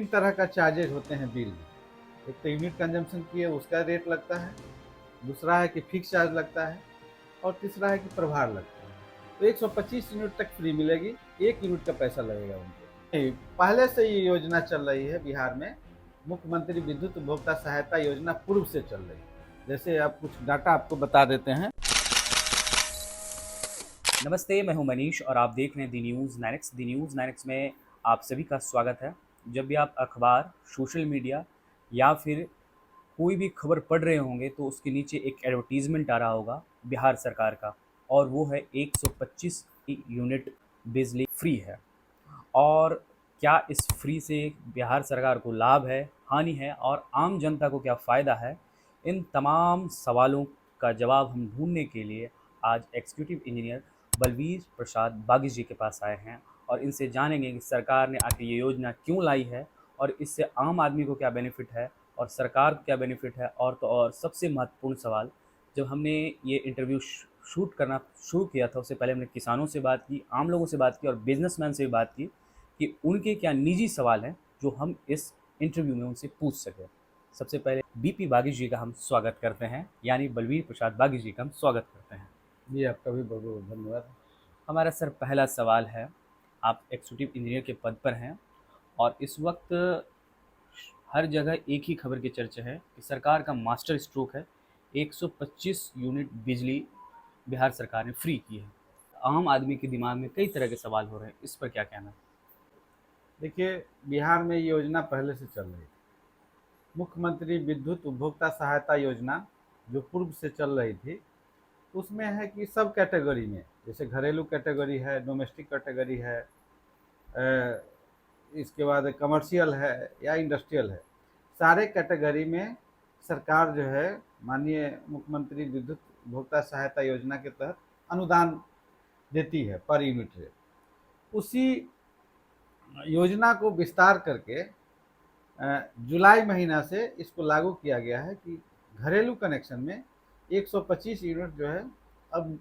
तीन तरह का चार्जेज होते हैं बिल में। एक तो यूनिट कंजम्पशन की है उसका रेट लगता है, दूसरा है कि फिक्स चार्ज लगता है और तीसरा है कि प्रभार लगता है। तो 125 यूनिट तक फ्री मिलेगी, 1 यूनिट का पैसा लगेगा उनको। पहले से ये योजना चल रही है बिहार में, मुख्यमंत्री विद्युत उपभोक्ता सहायता योजना पूर्व से चल रही है। जैसे आप कुछ डाटा आपको बता देते हैं। नमस्ते, मैं हूं मनीष और आप देख रहे हैं दी न्यूज़ 9x में आप सभी का स्वागत है। जब भी आप अखबार, सोशल मीडिया या फिर कोई भी खबर पढ़ रहे होंगे तो उसके नीचे एक एडवर्टीज़मेंट आ रहा होगा बिहार सरकार का, और वो है 125 यूनिट बिजली फ्री है। और क्या इस फ्री से बिहार सरकार को लाभ है, हानि है और आम जनता को क्या फ़ायदा है? इन तमाम सवालों का जवाब हम ढूँढने के लिए आज एग्जीक्यूटिव इंजीनियर बलवीर प्रसाद बागी जी के पास आए हैं और इनसे जानेंगे कि सरकार ने आखिर ये योजना क्यों लाई है और इससे आम आदमी को क्या बेनिफिट है और सरकार को क्या बेनिफिट है। और तो और सबसे महत्वपूर्ण सवाल, जब हमने ये इंटरव्यू शूट करना शुरू किया था उससे पहले हमने किसानों से बात की, आम लोगों से बात की और बिजनेसमैन से भी बात की कि उनके क्या निजी सवाल हैं जो हम इस इंटरव्यू में उनसे पूछ सकें। सबसे पहले बीपी बागी जी का हम स्वागत करते हैं, यानी बलवीर प्रसाद बागी जी का हम स्वागत करते हैं। जी, आपका भी बहुत बहुत धन्यवाद। हमारा सर पहला सवाल है, आप एग्जीक्यूटिव इंजीनियर के पद पर हैं और इस वक्त हर जगह एक ही खबर की चर्चा है कि सरकार का मास्टर स्ट्रोक है, 125 यूनिट बिजली बिहार सरकार ने फ्री की है। आम आदमी के दिमाग में कई तरह के सवाल हो रहे हैं, इस पर क्या कहना है? देखिए, बिहार में ये योजना पहले से चल रही है। मुख्यमंत्री विद्युत उपभोक्ता सहायता योजना जो पूर्व से चल रही थी, उसमें है कि सब कैटेगरी में, जैसे घरेलू कैटेगरी है, डोमेस्टिक कैटेगरी है, इसके बाद कमर्शियल है या इंडस्ट्रियल है, सारे कैटेगरी में सरकार जो है माननीय मुख्यमंत्री विद्युत उपभोक्ता सहायता योजना के तहत अनुदान देती है पर यूनिट रेट। उसी योजना को विस्तार करके जुलाई महीना से इसको लागू किया गया है कि घरेलू कनेक्शन में 125 यूनिट जो है अब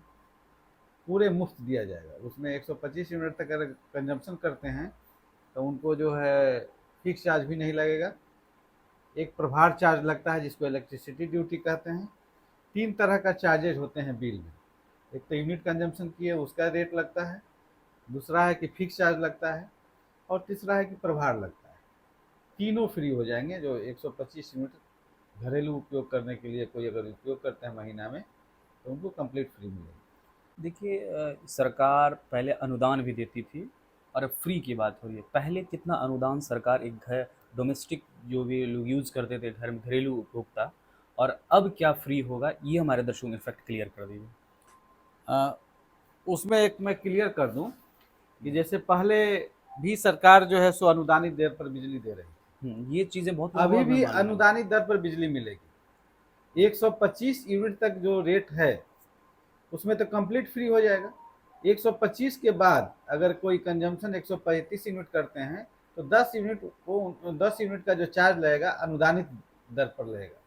पूरे मुफ्त दिया जाएगा। उसमें 125 यूनिट तक अगर कंजम्पशन करते हैं तो उनको जो है फिक्स चार्ज भी नहीं लगेगा। एक प्रभार चार्ज लगता है जिसको इलेक्ट्रिसिटी ड्यूटी कहते हैं। तीन तरह का चार्जेज होते हैं बिल में। एक तो यूनिट कंजम्पशन की है उसका रेट लगता है, दूसरा है कि फिक्स चार्ज लगता है और तीसरा है कि प्रभार लगता है। तीनों फ्री हो जाएंगे। जो 125 यूनिट घरेलू उपयोग करने के लिए कोई अगर उपयोग करते हैं महीना में तो उनको कंप्लीट फ्री मिलेगी। देखिए, सरकार पहले अनुदान भी देती थी और अब फ्री की बात हो रही है। पहले कितना अनुदान सरकार एक घर डोमेस्टिक जो भी लोग यूज़ करते थे घर में, घरेलू उपभोक्ता, और अब क्या फ्री होगा, ये हमारे दर्शकों को इफेक्ट क्लियर कर दीजिए। उसमें एक मैं क्लियर कर दूं कि जैसे पहले भी सरकार जो है सो अनुदानित दर पर बिजली दे रही है, ये चीज़ें बहुत लोगों को अभी अब भी मालूम है। अनुदानित दर पर बिजली मिलेगी। 125 यूनिट तक जो रेट है उसमें तो कंप्लीट फ्री हो जाएगा। 125 के बाद अगर कोई कंजम्पशन 135 यूनिट करते हैं तो 10 यूनिट का जो चार्ज लगेगा अनुदानित दर पर लगेगा।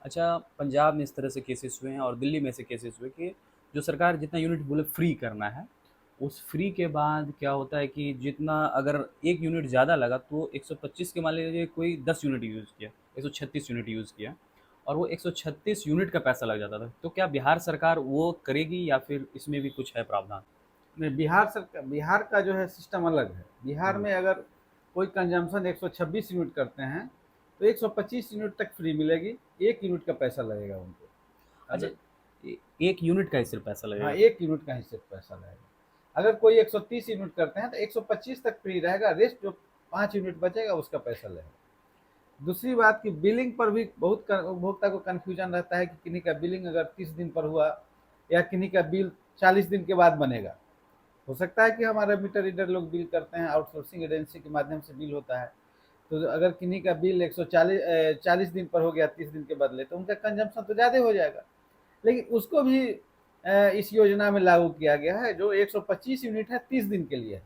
अच्छा, पंजाब में इस तरह से केसेस हुए हैं और दिल्ली में ऐसे केसेस हुए कि जो सरकार जितना यूनिट बोले फ्री करना है, उस फ्री के बाद क्या होता है कि जितना अगर एक यूनिट ज़्यादा लगा तो 125 के मान लीजिए कोई 10 यूनिट यूज़ किया, 136 यूनिट यूज़ किया और वो 136 यूनिट का पैसा लग जाता था। तो क्या बिहार सरकार वो करेगी या फिर इसमें भी कुछ है प्रावधान? नहीं, बिहार का जो है सिस्टम अलग है। बिहार हम्म, में अगर कोई कंजम्पशन 126 यूनिट करते हैं तो 125 यूनिट तक फ्री मिलेगी, 1 यूनिट का पैसा लगेगा उनको। अच्छा, अगर एक यूनिट का ही सिर्फ पैसा हाँ, लगेगा? 1 यूनिट का ही सिर्फ पैसा लगेगा। अगर कोई 130 यूनिट करते हैं तो 125 तक फ्री रहेगा, रेस्ट जो 5 यूनिट बचेगा उसका पैसा लगेगा। दूसरी बात कि बिलिंग पर भी बहुत उपभोक्ता को कन्फ्यूजन रहता है कि किन्हीं का बिलिंग अगर 30 दिन पर हुआ या किन्हीं का बिल 40 दिन के बाद बनेगा। हो सकता है कि हमारा मीटर रीडर लोग बिल करते हैं, आउटसोर्सिंग एजेंसी के माध्यम से बिल होता है। तो अगर किन्हीं का बिल 140 दिन पर हो गया 30 दिन के बदले तो उनका कंजम्पशन तो ज़्यादा हो जाएगा। लेकिन उसको भी इस योजना में लागू किया गया है। जो 125 यूनिट है 30 दिन के लिए है।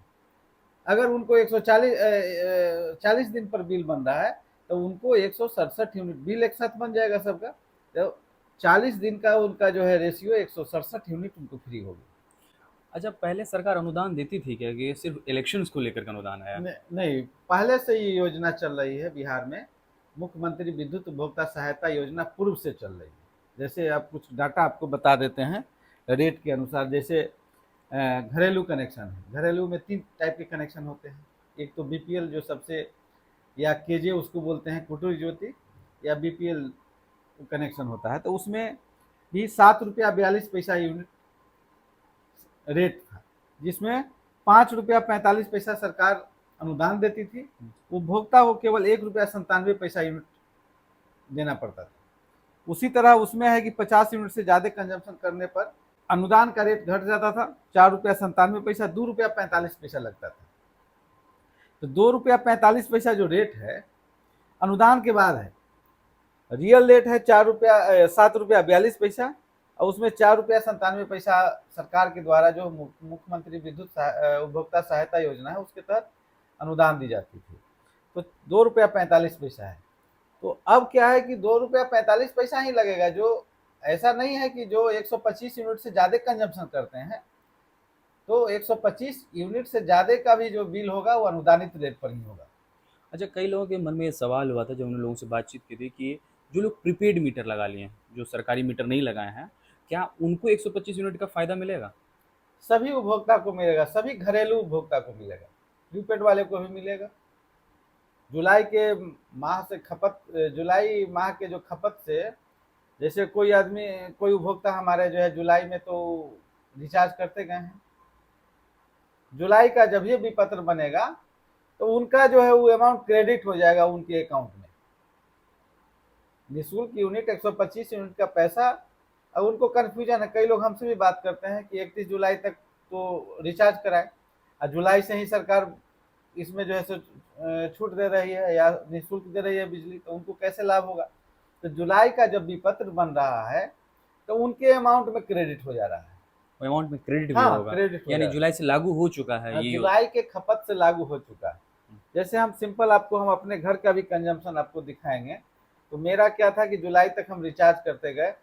अगर उनको 140 दिन पर बिल बन रहा है तो उनको 167 यूनिट बिल एक साथ बन जाएगा सबका। तो 40 दिन का उनका जो है रेशियो 167 यूनिट उनको फ्री होगी। अच्छा, पहले सरकार अनुदान देती थी क्या, कि ये सिर्फ इलेक्शंस को लेकर के अनुदान आया? नहीं, पहले से ये योजना चल रही है बिहार में। मुख्यमंत्री विद्युत उपभोक्ता सहायता योजना पूर्व से चल रही है। जैसे आप कुछ डाटा आपको बता देते हैं रेट के अनुसार। जैसे घरेलू कनेक्शन है, घरेलू में 3 टाइप के कनेक्शन होते हैं। एक तो बीपीएल जो सबसे, या केजे उसको बोलते हैं, कुटीर ज्योति, या बीपीएल कनेक्शन होता है। तो उसमें भी 7 रुपया 42 पैसा यूनिट रेट था, जिसमें 5 रुपया 45 पैसा सरकार अनुदान देती थी। उपभोक्ता को केवल 1 रुपया 97 पैसा यूनिट देना पड़ता था। उसी तरह उसमें है कि 50 यूनिट से ज़्यादा कंजम्पशन करने पर अनुदान का रेट घट जाता था, 4 रुपया 97 पैसा, 2 रुपया 45 पैसा लगता था। तो 2 रुपया 45 पैसा जो रेट है अनुदान के बाद है, रियल रेट है 7 रुपया 42 पैसा, और उसमें 4 रुपया 97 पैसा सरकार के द्वारा जो मुख्यमंत्री विद्युत उपभोक्ता सहायता योजना है उसके तहत अनुदान दी जाती थी। तो 2 रुपया 45 पैसा है। तो अब क्या है कि 2 रुपया 45 पैसा ही लगेगा। जो ऐसा नहीं है कि जो 125 यूनिट से ज़्यादा कंजम्पशन करते हैं, तो 125 यूनिट से ज़्यादा का भी जो बिल होगा वो अनुदानित रेट पर ही होगा। अच्छा, कई लोगों के मन में ये सवाल हुआ था जब उन लोगों से बातचीत की थी कि जो लोग प्रीपेड मीटर लगा लिए हैं, जो सरकारी मीटर नहीं लगाए हैं, क्या उनको 125 यूनिट का फ़ायदा मिलेगा? सभी उपभोक्ता को मिलेगा, सभी घरेलू उपभोक्ता को मिलेगा, प्रीपेड वाले को भी मिलेगा। जुलाई के माह से खपत, जुलाई माह के जो खपत से, जैसे कोई आदमी, कोई उपभोक्ता हमारे जो है जुलाई में तो रिचार्ज करते गए हैं, जुलाई का जब ये विपत्र बनेगा तो उनका जो है वो अमाउंट क्रेडिट हो जाएगा उनके अकाउंट में। निःशुल्क यूनिट 125 यूनिट का पैसा। अब उनको कन्फ्यूजन है, कई लोग हमसे भी बात करते हैं कि 31 जुलाई तक तो रिचार्ज कराएं, और जुलाई से ही सरकार इसमें जो है सो छूट दे रही है या निःशुल्क दे रही है बिजली, तो उनको कैसे लाभ होगा। तो जुलाई का जब विपत्र बन रहा है तो उनके अमाउंट में क्रेडिट हो जा रहा है। वो अमाउंट में क्रेडिट भी हाँ, होगा, क्रेडिट हो यानी जा रहा जुलाई से लागू हो चुका है है, ये जुलाई के खपत से लागू हो चुका है। जैसे हम सिंपल आपको, हम अपने घर का भी कंजम्पशन आपको दिखाएंगे। तो मेरा क्या था कि जुलाई तक हम रिचार्ज करते गए,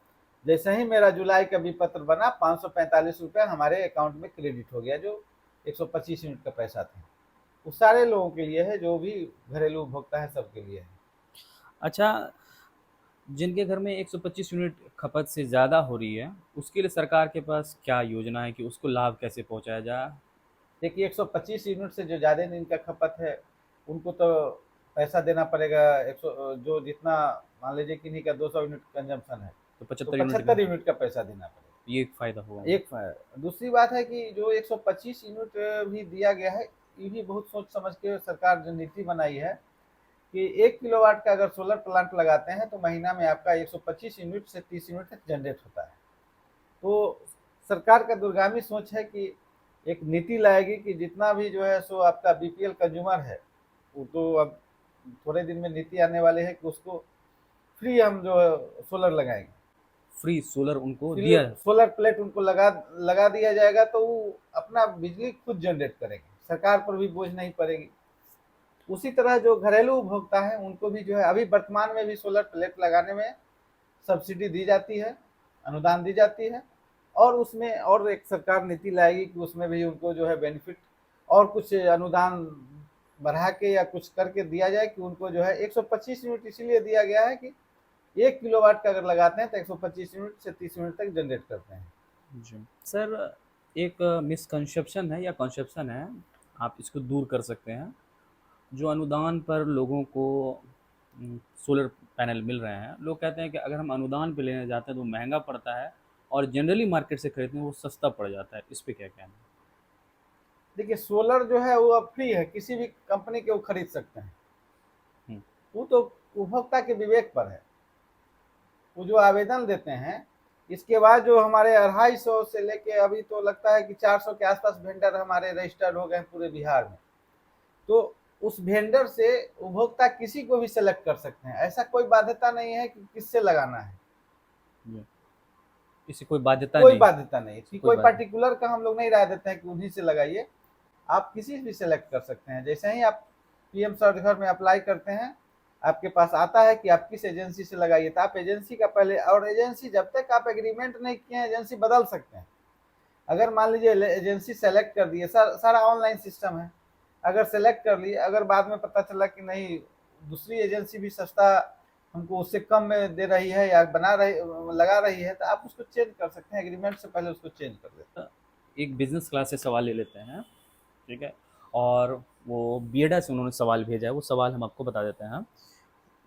जैसे ही मेरा जुलाई का विपत्र बना 545 रुपया हमारे अकाउंट में क्रेडिट हो गया, जो 125 यूनिट का पैसा था। वो सारे लोगों के लिए है, जो भी घरेलू उपभोक्ता है सबके लिए है। अच्छा, जिनके घर में 125 यूनिट खपत से ज़्यादा हो रही है, उसके लिए सरकार के पास क्या योजना है कि उसको लाभ कैसे पहुंचाया जाए? देखिए 125 यूनिट से जो ज़्यादा इनका खपत है उनको तो पैसा देना पड़ेगा। 100 जो जितना, मान लीजिए कि इन्हीं का 200 यूनिट कंजम्पशन है तो तो 75 यूनिट 75 यूनिट का पैसा देना पड़ेगा। ये एक फ़ायदा हुआ। एक दूसरी बात है कि जो 125 यूनिट भी दिया गया है, ये भी बहुत सोच समझ के सरकार जो नीति बनाई है कि 1 किलोवाट का अगर सोलर प्लांट लगाते हैं तो महीना में आपका 125 यूनिट से 30 यूनिट तक जनरेट होता है। तो सरकार का दूरगामी सोच है कि एक नीति लाएगी कि जितना भी जो है सो आपका बीपीएल कंज्यूमर है, वो तो अब थोड़े दिन में नीति आने वाले है कि उसको फ्री हम जो है सोलर लगाएंगे। फ्री सोलर उनको दिया। सोलर प्लेट उनको लगा दिया जाएगा, तो वो अपना बिजली खुद जनरेट करेंगे, सरकार पर भी बोझ नहीं पड़ेगी। उसी तरह जो घरेलू उपभोक्ता है उनको भी जो है अभी वर्तमान में भी सोलर प्लेट लगाने में सब्सिडी दी जाती है, अनुदान दी जाती है। और उसमें और एक सरकार नीति लाएगी कि उसमें भी उनको जो है बेनिफिट और कुछ अनुदान बढ़ा के या कुछ करके दिया जाए कि उनको जो है 125 यूनिट इसीलिए दिया गया है कि 1 किलोवाट का अगर लगाते हैं तो 125 यूनिट से 30 यूनिट तक जनरेट करते हैं। जी सर, एक मिसकंसेप्शन है या कंसेप्शन है, आप इसको दूर कर सकते हैं। जो अनुदान पर लोगों को सोलर पैनल मिल रहे हैं, लोग कहते हैं कि अगर हम अनुदान पे लेने जाते हैं तो महंगा पड़ता है, और जनरली मार्केट से खरीदते हैं वो सस्ता पड़ जाता है। इस पे क्या कहना है? देखिए सोलर जो है वो अब फ्री है, किसी भी कंपनी के वो खरीद सकते हैं। हम्म, वो तो उपभोक्ता के विवेक पर है। वो जो आवेदन देते हैं, इसके बाद जो हमारे 250 से लेके अभी तो लगता है कि 400 के आसपास वेंडर हमारे रजिस्टर्ड हो गए हैं पूरे बिहार में। तो उस वेंडर से उपभोक्ता किसी को भी सेलेक्ट कर सकते हैं, ऐसा कोई बाध्यता नहीं है कि किससे लगाना है। इससे कोई बाध्यता कोई नहीं। बाध्यता नहीं कि कोई पर्टिकुलर का हम लोग नहीं राय देते हैं कि उन्हीं से लगाइए। आप किसी भी सेलेक्ट कर सकते हैं। जैसे ही आप पीएम सूर्यघर में अप्लाई करते हैं, आपके पास आता है कि आप किस एजेंसी से लगाइए, तो आप एजेंसी का पहले, और एजेंसी जब तक आप एग्रीमेंट नहीं किए हैं एजेंसी बदल सकते हैं। अगर मान लीजिए एजेंसी सेलेक्ट कर दिए, सारा ऑनलाइन सिस्टम है, अगर सेलेक्ट कर लिए, अगर बाद में पता चला कि नहीं दूसरी एजेंसी भी सस्ता हमको उससे कम में दे रही है या बना रही लगा रही है, तो आप उसको चेंज कर सकते हैं, एग्रीमेंट से पहले उसको चेंज कर देते एक बिजनेस क्लास से सवाल ले लेते हैं, ठीक है। और वो बियडा से उन्होंने सवाल भेजा है, वो सवाल हम आपको बता देते हैं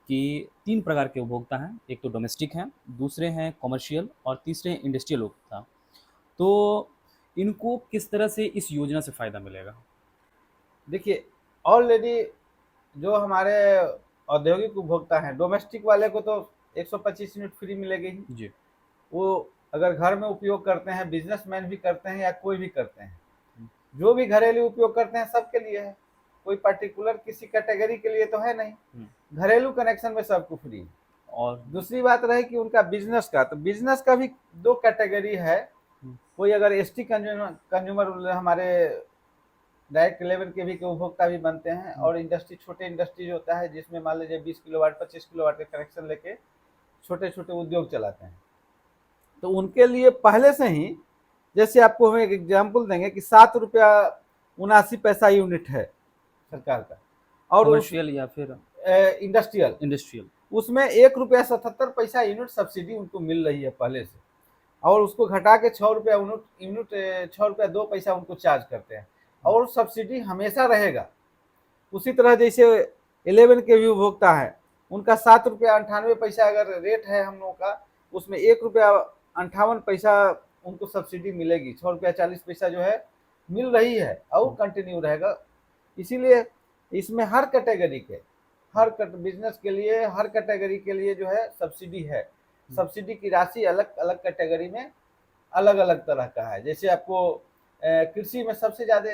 कि 3 प्रकार के उपभोक्ता हैं, एक तो डोमेस्टिक हैं, दूसरे हैं कमर्शियल और तीसरे हैं इंडस्ट्रियल उपभोक्ता। तो इनको किस तरह से इस योजना से फ़ायदा मिलेगा? हैं। देखिए ऑलरेडी जो हमारे औद्योगिक उपभोक्ता हैं, डोमेस्टिक वाले को तो 125 यूनिट फ्री मिलेगी ही। जी। वो अगर घर में उपयोग करते हैं, बिजनेसमैन भी करते हैं या कोई भी करते हैं, हुँ, जो भी घरेलू उपयोग करते हैं सबके लिए है, कोई पर्टिकुलर किसी कैटेगरी के लिए तो है नहीं। हुँ। घरेलू कनेक्शन में सबको फ्री है। और दूसरी बात रही कि उनका बिजनेस का, तो बिजनेस का भी दो कैटेगरी है। हुँ, कोई अगर एसटी कंज्यूमर हमारे डायरेक्ट लेवल के भी उपभोक्ता भी बनते हैं, हुँ, और इंडस्ट्री छोटे इंडस्ट्री होता है जिसमें मान लीजिए 20 किलोवाट 25 किलोवाट के कनेक्शन लेके छोटे छोटे उद्योग चलाते हैं, तो उनके लिए पहले से ही, जैसे आपको हम एक एग्जाम्पल देंगे कि 7 रुपया 79 पैसा यूनिट है सरकार का, और उस कमर्शियल या फिर इंडस्ट्रियल इंडस्ट्रियल? उसमें 1 रुपया 77 पैसा यूनिट सब्सिडी उनको मिल रही है पहले से, और उसको घटा के 6 रुपया यूनिट 6 रुपया 2 पैसा उनको चार्ज करते हैं, और सब्सिडी हमेशा रहेगा। उसी तरह जैसे 11 के भी उपभोक्ता है, उनका 7 रुपया 98 पैसा अगर रेट है हम लोगों का, उसमें 1 रुपया 58 पैसा उनको सब्सिडी मिलेगी, 6 रुपया 40 पैसा जो है मिल रही है, और कंटिन्यू रहेगा। इसीलिए इसमें हर कैटेगरी के, हर बिजनेस के लिए, हर कैटेगरी के लिए जो है सब्सिडी है। सब्सिडी की राशि अलग अलग कैटेगरी में अलग अलग तरह का है। जैसे आपको कृषि में सबसे ज़्यादा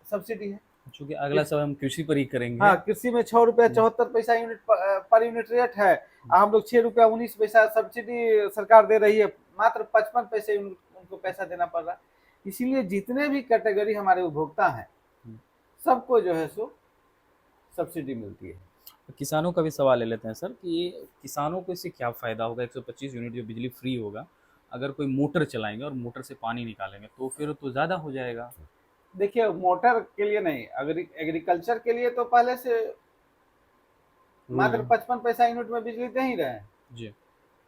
सब्सिडी है। चूँकि अगला सवाल हम कृषि पर ही करेंगे। हाँ, कृषि में 6 रुपया 74 पैसा यूनिट पर यूनिट रेट है, हम लोग 6 रुपया 19 पैसा सब्सिडी सरकार दे रही है, मात्र 55 पैसे उनको पैसा देना पड़ रहा है। इसीलिए जितने भी कैटेगरी हमारे उपभोक्ता हैं, सबको जो है सो सब्सिडी मिलती है। तो किसानों का भी सवाल ले लेते हैं सर कि ये किसानों को इससे क्या फ़ायदा होगा? 125 यूनिट जो बिजली फ्री होगा, अगर कोई मोटर चलाएँगे और मोटर से पानी निकालेंगे तो फिर तो ज़्यादा हो जाएगा। देखिए मोटर के लिए नहीं, अगर एग्रीकल्चर के लिए तो पहले से रूल मात्र है। 55 पैसा यूनिट में बिजली दे ही रहे हैं। जी।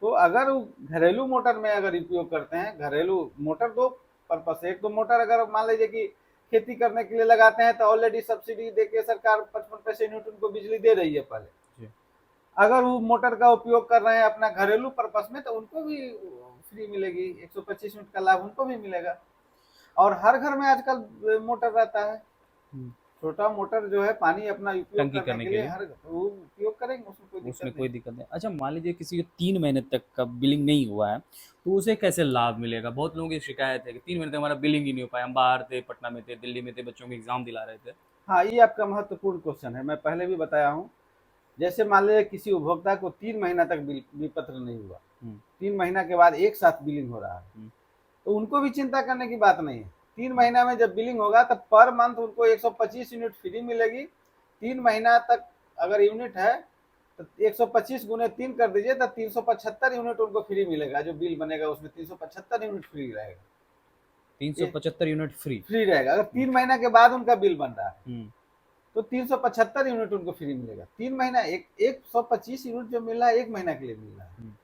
तो अगर वो घरेलू मोटर में अगर उपयोग करते हैं, घरेलू मोटर दो पर्पस है। एक तो मोटर अगर मान लीजिए कि खेती करने के लिए लगाते हैं, तो ऑलरेडी सब्सिडी देके सरकार 55 पैसे यूनिट उनको बिजली दे रही है पहले। जी। अगर वो मोटर का उपयोग कर रहे हैं अपना घरेलू पर्पस में, तो उनको भी फ्री मिलेगी, 125 यूनिट का लाभ उनको भी मिलेगा। और हर घर में आजकल मोटर रहता है, हुँ, छोटा मोटर जो है पानी अपना उपयोग टंकी करने करने के के लिए, लिए हर वो उपयोग करेंगे, उसमें कोई उसमें दिक्कत कोई नहीं। दिक्कत नहीं। अच्छा मान लीजिए किसी को 3 महीने तक का बिलिंग नहीं हुआ है, तो उसे कैसे लाभ मिलेगा? बहुत लोगों की शिकायत है कि 3 महीने तक हमारा बिलिंग ही नहीं हो पाया। हम बाहर थे, पटना में थे, दिल्ली में थे, बच्चों को एग्ज़ाम दिला रहे थे। हाँ, ये आपका महत्वपूर्ण क्वेश्चन है, मैं पहले भी बताया हूँ। जैसे मान लीजिए किसी उपभोक्ता को 3 महीना तक विपत्र नहीं हुआ, हुँ, 3 महीना के बाद एक साथ बिलिंग हो रहा है, हुँ, तो उनको भी चिंता करने की बात नहीं है। 3 महीना में जब बिलिंग होगा, तब पर मंथ उनको 125 यूनिट फ्री मिलेगी। 3 महीना तक अगर यूनिट है, तो 125 गुने 3 कर दीजिए, तो 375 यूनिट उनको फ्री मिलेगा। जो बिल बनेगा उसमें 375 यूनिट फ्री रहेगा। ये 375 यूनिट फ्री। फ्री रहेगा अगर 3 महीना के बाद उनका बिल बन रहा है, हुँ, तो 375 यूनिट उनको फ्री मिलेगा। 3 महीना 125 यूनिट जो मिल रहा है 1 महीना के लिए मिल रहा है। हुँ।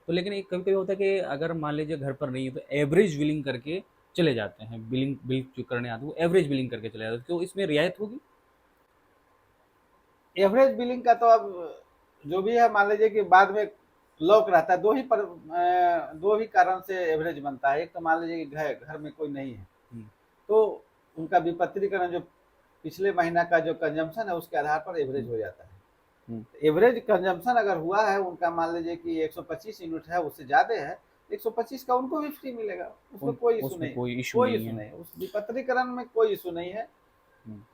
तो लेकिन एक कभी-कभी होता है कि अगर मान लीजिए घर पर नहीं है, तो एवरेज बिलिंग करके चले जाते हैं। बिल जो करने आते हैं, वो एवरेज बिलिंग करके चले जाते हैं। तो इसमें रियायत होगी? एवरेज बिलिंग का तो अब जो भी है, मान लीजिए कि बाद में लॉक रहता है, दो ही कारण से एवरेज बनता है। एक तो मान लीजिए कि घर में कोई नहीं है, हुँ, तो उनका विपत्रीकरण जो पिछले महीना का जो कंजम्पशन है उसके आधार पर एवरेज हुँ, हो जाता है। हुँ। एवरेज कंजम्पशन अगर हुआ है उनका, मान लीजिए कि 125 यूनिट है, उससे ज़्यादा है, 125 का उनको भी फ्री मिलेगा, उसमें कोई इशू उसमें नहीं, कोई इश्यू कोई नहीं इशू है। नहीं, उस विपत्रीकरण में कोई इशू नहीं है। हुँ।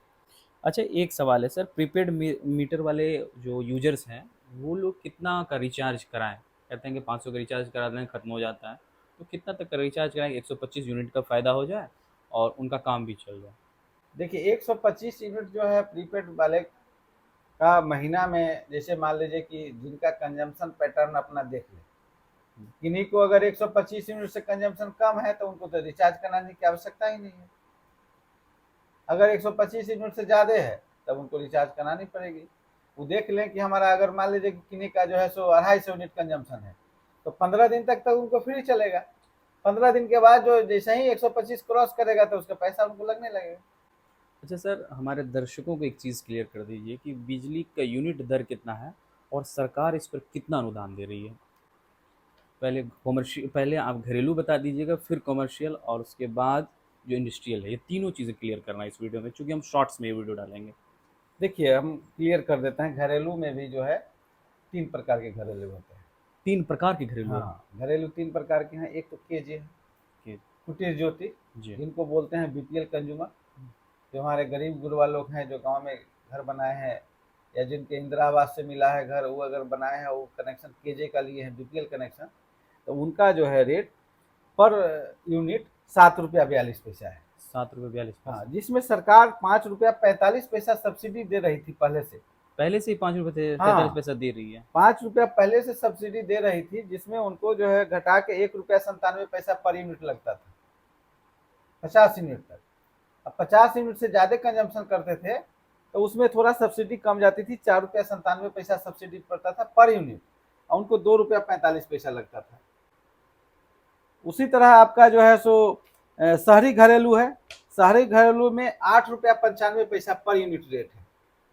अच्छा एक सवाल है सर, प्रीपेड मीटर वाले जो यूज़र्स हैं, वो लोग कितना का रिचार्ज कराएँ? कहते हैं कि 500 का रिचार्ज करा दें, खत्म हो जाता है। तो कितना तक का रिचार्ज कराएँ, 125 यूनिट का फ़ायदा हो जाए और उनका काम भी चल जाए? देखिए 125 यूनिट जो है प्रीपेड वाले का महीना में, जैसे मान लीजिए कि जिनका कंजम्पशन पैटर्न अपना देख लें, किन्हीं को अगर 125 यूनिट से कंजम्पशन कम है तो उनको तो रिचार्ज कराने की आवश्यकता ही नहीं है। अगर 125 यूनिट से ज़्यादा है तब उनको रिचार्ज करानी पड़ेगी। वो देख लें कि हमारा अगर मान लीजिए कि किन्हीं का जो है सो 250 यूनिट कंजम्पशन है तो 15 दिन तक उनको फ्री चलेगा। 15 दिन के बाद जो जैसे ही 125 क्रॉस करेगा तो उसका पैसा उनको लगने लगेगा। अच्छा सर, हमारे दर्शकों को एक चीज़ क्लियर कर दीजिए कि बिजली का यूनिट दर कितना है और सरकार इस पर कितना अनुदान दे रही है। पहले आप घरेलू बता दीजिएगा, फिर कॉमर्शियल और उसके बाद जो इंडस्ट्रियल है। ये तीनों चीज़ें क्लियर करना है इस वीडियो में, क्योंकि हम शॉर्ट्स में ये वीडियो डालेंगे। देखिए हम क्लियर कर देते हैं, घरेलू में भी जो है 3 प्रकार के घरेलू होते हैं। 3 प्रकार के घरेलू हैं। हाँ, घरेलू 3 प्रकार के हैं। एक तो केजे है, कि कुटीर ज्योति, जी। जिनको बोलते हैं बीपीएल कंज्यूमर। जो हमारे गरीब गुरबा लोग हैं जो गांव में घर बनाए हैं या जिनके इंदिरा आवास से मिला है घर, वो अगर बनाए हैं, वो कनेक्शन केजे का लिए हैं, बीपीएल कनेक्शन, तो उनका जो है रेट पर यूनिट 7 रुपया 42 पैसा है। 7 रुपये 42 हाँ, पैसे। जिसमें सरकार 5 रुपया 45 पैसा सब्सिडी दे रही थी पहले से। पहले से ही 5 रुपये हाँ। 43 पैसा दे रही है। 5 रुपया पहले से सब्सिडी दे रही थी, जिसमें उनको जो है घटा के 1 रुपया 97 पैसा पर यूनिट लगता था 50 यूनिट तक। अब 50 यूनिट से ज़्यादा कंजम्पशन करते थे तो उसमें थोड़ा सब्सिडी कम जाती थी, 4 रुपया 97 पैसा सब्सिडी पड़ता था पर यूनिट, और उनको 2 रुपया 45 पैसा लगता था। उसी तरह आपका जो है सो शहरी घरेलू है। शहरी घरेलू में 8 रुपया 95 पैसा पर यूनिट रेट है।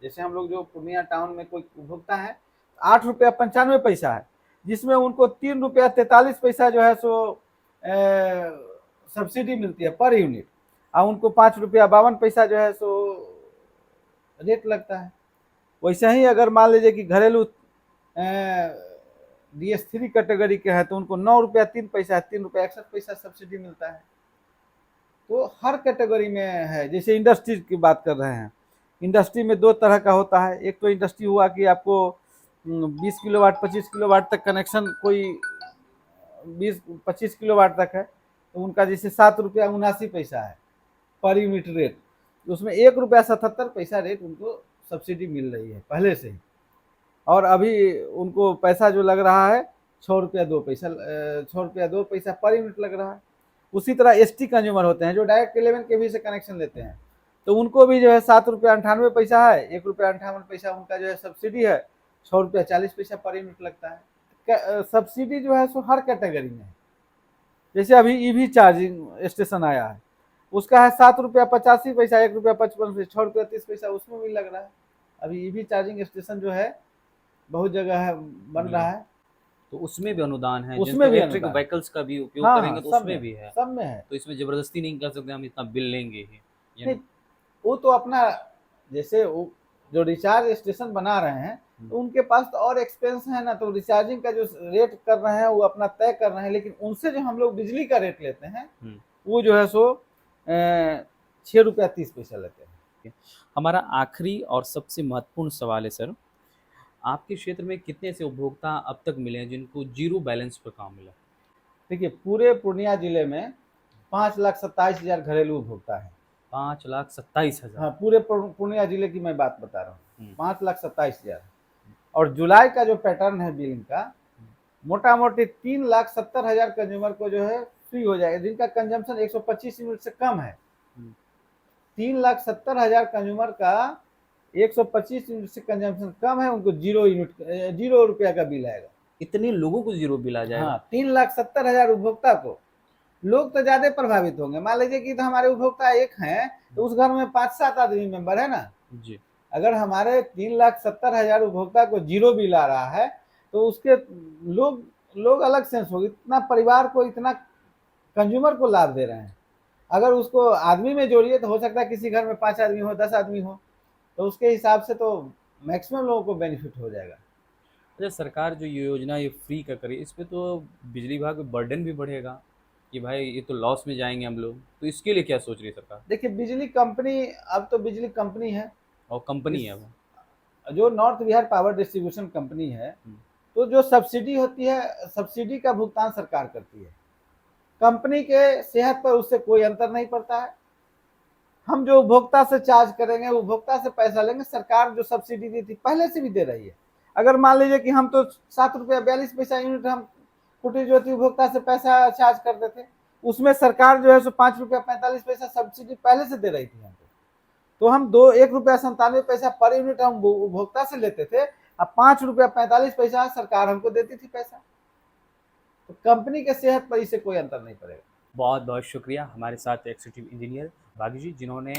जैसे हम लोग जो पूर्णिया टाउन में कोई उपभोक्ता है, 8 रुपया 95 पैसा है, जिसमें उनको 3 रुपया 43 पैसा जो है सो सब्सिडी मिलती है पर यूनिट, और उनको 5 रुपया 52 पैसा जो है सो रेट लगता है। वैसे ही अगर मान लीजिए कि घरेलू DS3 कैटेगरी के हैं तो उनको 9 रुपया 3 पैसा 3 रुपया 61 पैसा सब्सिडी मिलता है। तो हर कैटेगरी में है। जैसे इंडस्ट्री की बात कर रहे हैं, इंडस्ट्री में 2 तरह का होता है। एक तो इंडस्ट्री हुआ कि आपको 20 किलोवाट 25 किलोवाट तक कनेक्शन, कोई 20-25 किलोवाट तक है, तो उनका जैसे 7 रुपया 79 पैसा है पर यूनिट रेट, उसमें 1 रुपया 77 पैसा रेट उनको सब्सिडी मिल रही है पहले से ही। और अभी उनको पैसा जो लग रहा है 6 रुपया 2 पैसा पर यूनिट लग रहा है। उसी तरह ST कंज्यूमर होते हैं जो डायरेक्ट 11 kV से कनेक्शन लेते हैं, तो उनको भी जो है 7 रुपया 98 पैसा है, 1 रुपया 58 पैसा उनका जो है सब्सिडी है, 6 रुपया 40 पैसा पर यूनिट लगता है। सब्सिडी जो है सो हर कैटेगरी में है। जैसे अभी EV चार्जिंग स्टेशन आया है, उसका है 7 रुपया 85 पैसा, 1 रुपया 55 पैसा, 6 रुपया 30 पैसा उसमें भी लग रहा है। अभी EV चार्जिंग स्टेशन जो है बहुत जगह है, बन रहा है, तो उसमें भी अनुदान है। उसमें भी इलेक्ट्रिक अनुदान। व्हीकल्स का भी उपयोग हाँ, करेंगे तो सब उसमें में भी है। सब में है। तो इसमें जबरदस्ती नहीं कर सकते हम इतना बिल लेंगे ही, नहीं, वो तो अपना, जैसे वो जो रिचार्ज स्टेशन बना रहे हैं तो उनके पास तो और एक्सपेंस है ना, तो रिचार्जिंग का जो रेट कर रहे हैं वो अपना तय कर रहे हैं, लेकिन उनसे जो हम लोग बिजली का रेट लेते हैं वो जो है सो 6 रुपया 30 पैसा लेते हैं। हमारा आखिरी और सबसे महत्वपूर्ण सवाल है सर, आपके क्षेत्र में कितने ऐसे उपभोक्ता अब तक मिले हैं जिनको जीरो बैलेंस पर काम मिला? देखिए पूरे पूर्णिया जिले में 5,27,000 घरेलू उपभोक्ता है। 5,27,000। हाँ, पूरे पूर्णिया जिले की मैं बात बता रहा हूँ, 5,27,000। और जुलाई का जो पैटर्न है बिलिंग का, मोटा मोटी 3,70,000 कंज्यूमर को जो है फ्री हो जाएगा, जिनका कंजम्पशन 125 यूनिट से कम है। 3,70,000 कंज्यूमर का 125 यूनिट से कंजम्पशन कम है, उनको 0 रुपया का बिल आएगा। इतने लोगों को जीरो बिल आ जाएगा? हाँ, 3,70,000 उपभोक्ता को। लोग तो ज्यादा प्रभावित होंगे। मान लीजिए कि तो हमारे उपभोक्ता एक हैं तो उस घर में 5-7 आदमी मेंबर है ना जी। अगर हमारे 3,70,000 उपभोक्ता को जीरो बिल आ रहा है तो उसके लोग अलग सेंस होगी। इतना परिवार को, इतना कंज्यूमर को लाभ दे रहे हैं। अगर उसको आदमी में जोड़िए तो हो सकता है किसी घर में 5 आदमी हो, 10 आदमी हो, तो उसके हिसाब से तो मैक्सिमम लोगों को बेनिफिट हो जाएगा। अच्छा, सरकार जो ये योजना ये फ्री का करे, इस पे तो बिजली विभाग पे बर्डन भी बढ़ेगा कि भाई ये तो लॉस में जाएंगे हम लोग, तो इसके लिए क्या सोच रही है सरकार? देखिए बिजली कंपनी, अब तो बिजली कंपनी है और कंपनी है वो, जो north Bihar power distribution company है, तो जो सब्सिडी होती है, सब्सिडी का भुगतान सरकार करती है। कंपनी के सेहत पर उससे कोई अंतर नहीं पड़ता है। हम जो उपभोक्ता से चार्ज करेंगे, उपभोक्ता से पैसा लेंगे, सरकार जो सब्सिडी दी थी पहले से भी दे रही है। अगर मान लीजिए कि हम तो 7 रुपया 42 पैसा यूनिट हम कुटीर ज्योति उपभोक्ता से पैसा चार्ज करते थे, उसमें सरकार जो है सो 5 रुपया 45 पैसा सब्सिडी पहले से दे रही थी हमको। तो हम 1 रुपया 97 पैसा पर यूनिट हम उपभोक्ता से लेते थे, अब 5 रुपया 45 पैसा सरकार हमको देती थी पैसा। तो कंपनी के सेहत पर इससे कोई अंतर नहीं पड़ेगा। बहुत बहुत शुक्रिया हमारे साथ एग्जीक्यूटिव इंजीनियर बागी जी, जिन्होंने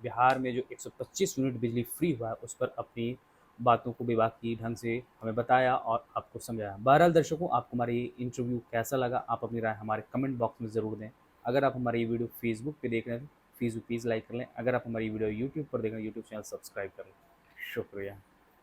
बिहार में जो 125 यूनिट बिजली फ्री हुआ है उस पर अपनी बातों को बेबाकी ढंग से हमें बताया और आपको समझाया। बहरहाल दर्शकों, आपको हमारा ये इंटरव्यू कैसा लगा, आप अपनी राय हमारे कमेंट बॉक्स में ज़रूर दें। अगर आप हमारी ये वीडियो फेसबुक पे देख रहे हैं तो फेसबुक पेज लाइक कर लें। अगर आप हमारी वीडियो यूट्यूब पर देख रहे हैं यूट्यूब चैनल सब्सक्राइब कर लें। शुक्रिया।